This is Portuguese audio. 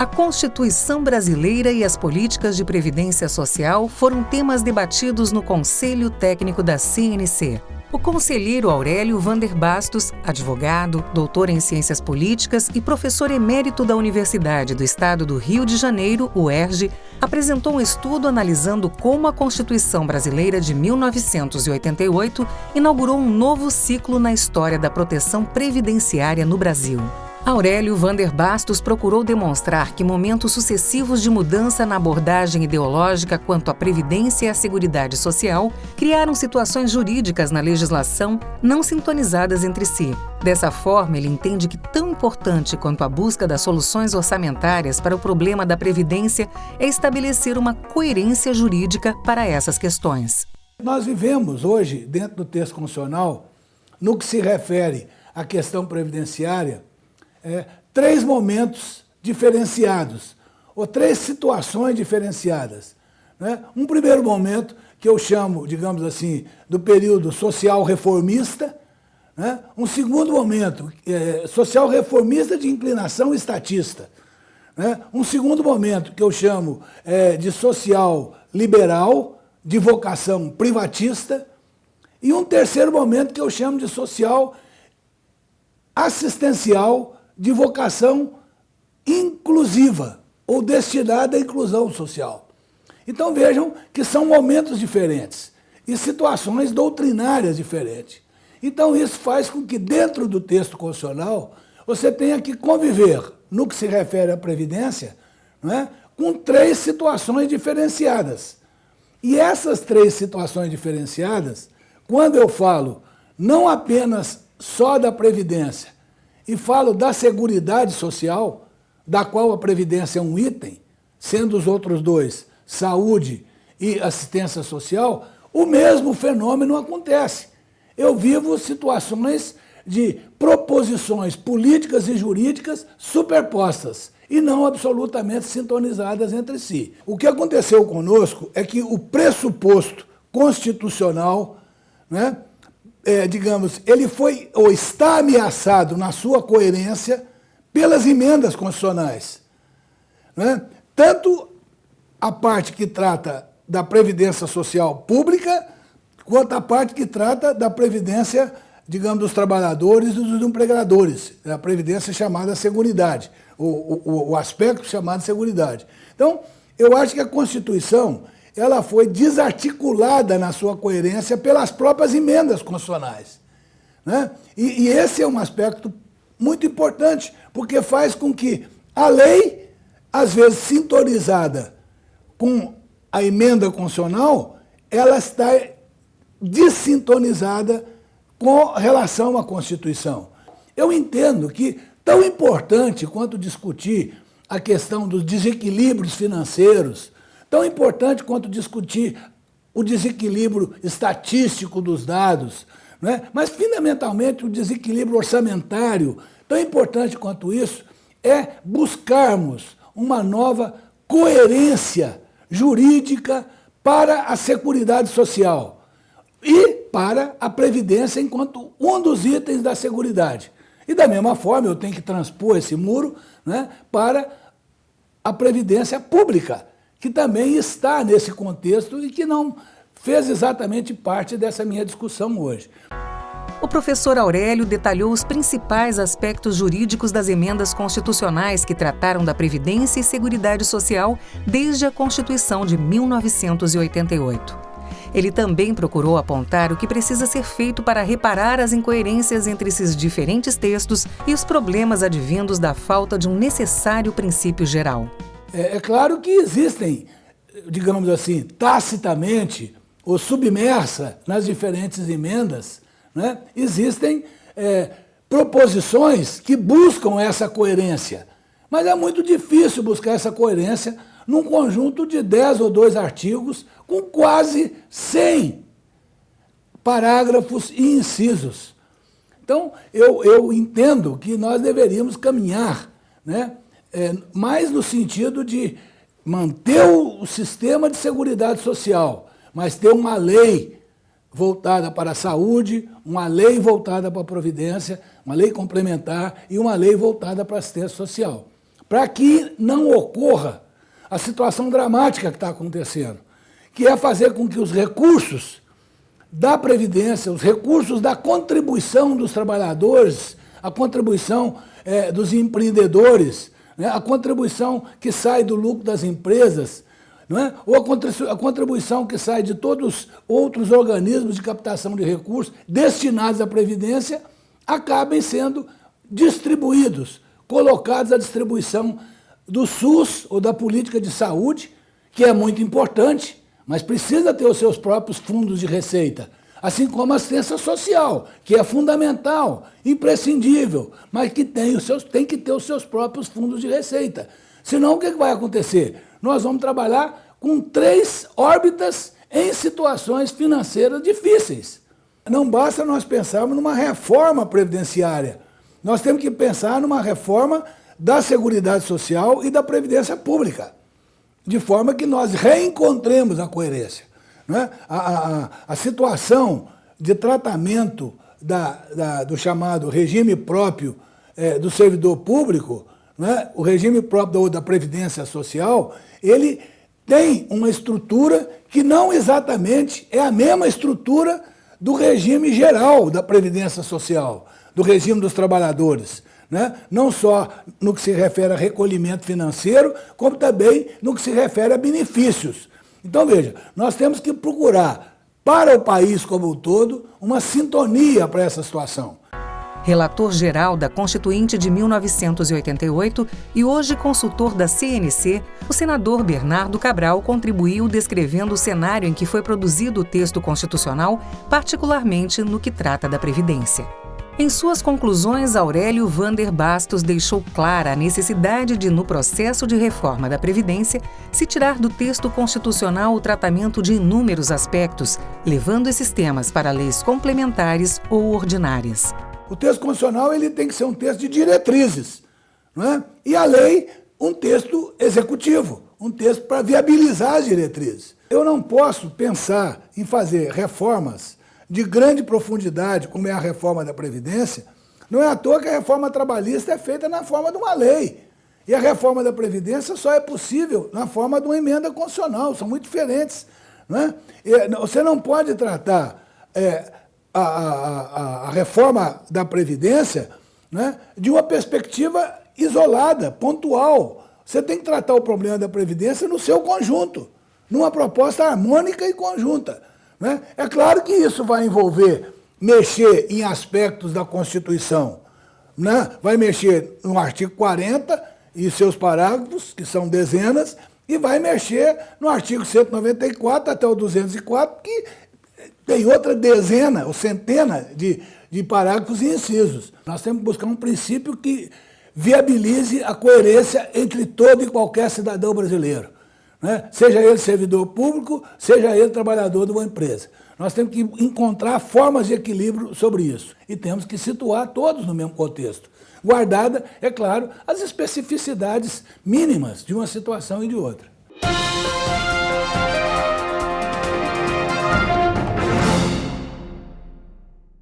A Constituição Brasileira e as políticas de previdência social foram temas debatidos no Conselho Técnico da CNC. O conselheiro Aurélio Vander Bastos, advogado, doutor em Ciências Políticas e professor emérito da Universidade do Estado do Rio de Janeiro, UERJ, apresentou um estudo analisando como a Constituição Brasileira de 1988 inaugurou um novo ciclo na história da proteção previdenciária no Brasil. Aurélio Vander Bastos procurou demonstrar que momentos sucessivos de mudança na abordagem ideológica quanto à previdência e à seguridade social criaram situações jurídicas na legislação não sintonizadas entre si. Dessa forma, ele entende que tão importante quanto a busca das soluções orçamentárias para o problema da previdência é estabelecer uma coerência jurídica para essas questões. Nós vivemos hoje, dentro do texto constitucional, no que se refere à questão previdenciária, três momentos diferenciados, ou três situações diferenciadas. Um primeiro momento, que eu chamo, digamos assim, do período social reformista, um segundo momento, social reformista de inclinação estatista, um segundo momento, que eu chamo de social liberal, de vocação privatista, e um terceiro momento, que eu chamo de social assistencial, de vocação inclusiva ou destinada à inclusão social. Então vejam que são momentos diferentes e situações doutrinárias diferentes. Então isso faz com que dentro do texto constitucional você tenha que conviver, no que se refere à Previdência, com três situações diferenciadas. E essas três situações diferenciadas, quando eu falo não apenas só da Previdência, e falo da Seguridade Social, da qual a Previdência é um item, sendo os outros dois, saúde e assistência social, o mesmo fenômeno acontece. Eu vivo situações de proposições políticas e jurídicas superpostas e não absolutamente sintonizadas entre si. O que aconteceu conosco é que o pressuposto constitucional, digamos, ele foi ou está ameaçado na sua coerência pelas emendas constitucionais. Tanto a parte que trata da Previdência Social Pública, quanto a parte que trata da Previdência, digamos, dos trabalhadores e dos empregadores, a Previdência chamada Seguridade, o aspecto chamado Seguridade. Então, eu acho que a Constituição ela foi desarticulada na sua coerência pelas próprias emendas constitucionais. E esse é um aspecto muito importante, porque faz com que a lei, às vezes sintonizada com a emenda constitucional, ela está desintonizada com relação à Constituição. Eu entendo que tão importante quanto discutir a questão dos desequilíbrios financeiros, tão importante quanto discutir o desequilíbrio estatístico dos dados, mas, fundamentalmente, o desequilíbrio orçamentário, tão importante quanto isso, é buscarmos uma nova coerência jurídica para a Seguridade Social e para a Previdência enquanto um dos itens da Seguridade. E, da mesma forma, eu tenho que transpor esse muro para a Previdência Pública, que também está nesse contexto e que não fez exatamente parte dessa minha discussão hoje. O professor Aurélio detalhou os principais aspectos jurídicos das emendas constitucionais que trataram da Previdência e Seguridade Social desde a Constituição de 1988. Ele também procurou apontar o que precisa ser feito para reparar as incoerências entre esses diferentes textos e os problemas advindos da falta de um necessário princípio geral. É claro que existem, digamos assim, tacitamente ou submersa nas diferentes emendas, existem proposições que buscam essa coerência. Mas é muito difícil buscar essa coerência num conjunto de 10 ou 2 artigos com quase 100 parágrafos e incisos. Então, eu entendo que nós deveríamos caminhar, mais no sentido de manter o sistema de seguridade social, mas ter uma lei voltada para a saúde, uma lei voltada para a previdência, uma lei complementar e uma lei voltada para a assistência social. para que não ocorra a situação dramática que está acontecendo, que é fazer com que os recursos da Previdência, os recursos da contribuição dos trabalhadores, a contribuição dos empreendedores, né, a contribuição que sai do lucro das empresas, não é? Ou a contribuição que sai de todos os outros organismos de captação de recursos destinados à Previdência, acabem sendo distribuídos, colocados à distribuição do SUS ou da política de saúde, que é muito importante, mas precisa ter os seus próprios fundos de receita, assim como a assistência social, que é fundamental, imprescindível, mas que tem que ter os seus próprios fundos de receita. Senão, o que vai acontecer? Nós vamos trabalhar com 3 órbitas em situações financeiras difíceis. Não basta nós pensarmos numa reforma previdenciária. Nós temos que pensar numa reforma da Seguridade Social e da Previdência Pública, de forma que nós reencontremos a coerência. Né? A situação de tratamento do chamado regime próprio do servidor público, né? O regime próprio da Previdência Social, ele tem uma estrutura que não exatamente é a mesma estrutura do regime geral da Previdência Social, do regime dos trabalhadores, né? Não só no que se refere a recolhimento financeiro, como também no que se refere a benefícios. Então, veja, nós temos que procurar, para o país como um todo, uma sintonia para essa situação. Relator-geral da Constituinte de 1988 e hoje consultor da CNC, o senador Bernardo Cabral contribuiu descrevendo o cenário em que foi produzido o texto constitucional, particularmente no que trata da Previdência. Em suas conclusões, Aurélio Vander Bastos deixou clara a necessidade de, no processo de reforma da Previdência, se tirar do texto constitucional o tratamento de inúmeros aspectos, levando esses temas para leis complementares ou ordinárias. O texto constitucional ele tem que ser um texto de diretrizes, não é? E a lei, um texto executivo, um texto para viabilizar as diretrizes. Eu não posso pensar em fazer reformas de grande profundidade, como é a reforma da Previdência. Não é à toa que a reforma trabalhista é feita na forma de uma lei. E a reforma da Previdência só é possível na forma de uma emenda constitucional, são muito diferentes. Não é? Você não pode tratar a reforma da Previdência, né, de uma perspectiva isolada, pontual. Você tem que tratar o problema da Previdência no seu conjunto, numa proposta harmônica e conjunta. Né? É claro que isso vai envolver mexer em aspectos da Constituição, né? Vai mexer no artigo 40 e seus parágrafos, que são dezenas, e vai mexer no artigo 194 até o 204, que tem outra dezena ou centena de parágrafos e incisos. Nós temos que buscar um princípio que viabilize a coerência entre todo e qualquer cidadão brasileiro, né? Seja ele servidor público, seja ele trabalhador de uma empresa. Nós temos que encontrar formas de equilíbrio sobre isso e temos que situar todos no mesmo contexto, guardada, é claro, as especificidades mínimas de uma situação e de outra.